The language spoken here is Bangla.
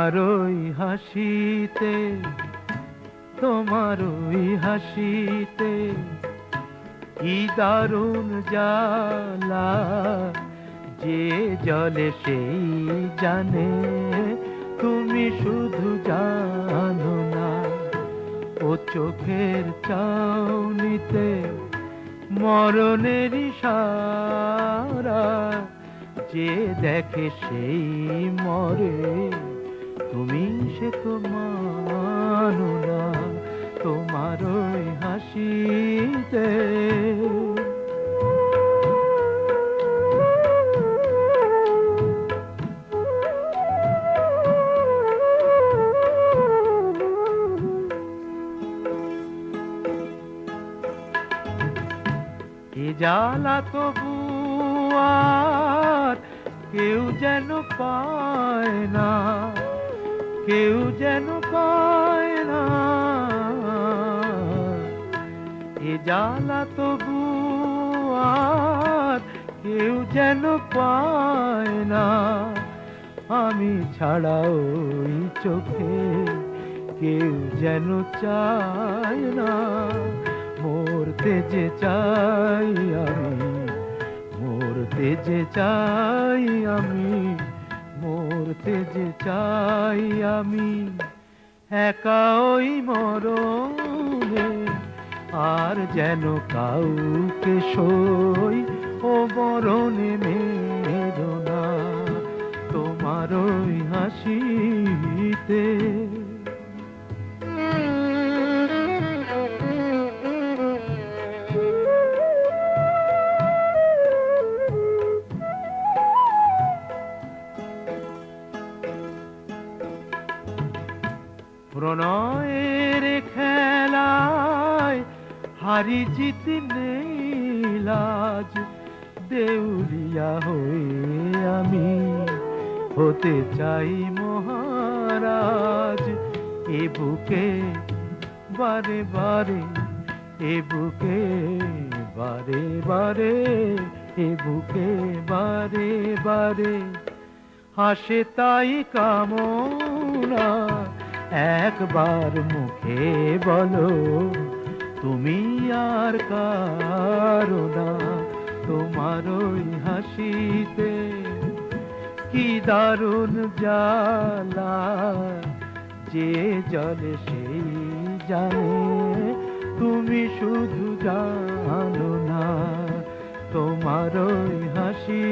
তোমার ওই হাসিতে, তোমার ওই হাসিতে কি দারুণ জ্বালা, যে জলে সেই জানে, তুমি শুধু জানো না। ও চোখের চাউনিতে মরণের ইশারা, যে দেখে সেই মরে, তুমি সে তো মানো না। তোমার ওই হাসিতে এ জ্বালা তবু আর কেউ যেন পায় না, কেউ যেন পায় না। এ জ্বালা তবু আর কেউ যেন পায় না। আমি ছাড়া ওই চোখে কেউ যেন চায় না। মরতে যে চাই আমি, মরতে যে চাই আমি, মরতে যে চাই আমি, একা ওই মরণে। আর যেন কাউকে সই ও মরণে মেরো না, তোমার ওই হাসিতে। প্রণয়ের খেলায় হারি জিত নেই লাজ, দেউলিয়া হয়ে আমি হতে চাই মহারাজ। এ বুকে বারে বারে, এ বুকে বারে বারে, এ বুকে বারে বারে হাসে তাই কামনা। একবার মুখে বলো তুমি আর কারো না। তোমার ওই হাসিতে কি দারুণ জ্বালা, যে জলে সেই জানে, তুমি শুধু জানো না। তোমার ওই হাসি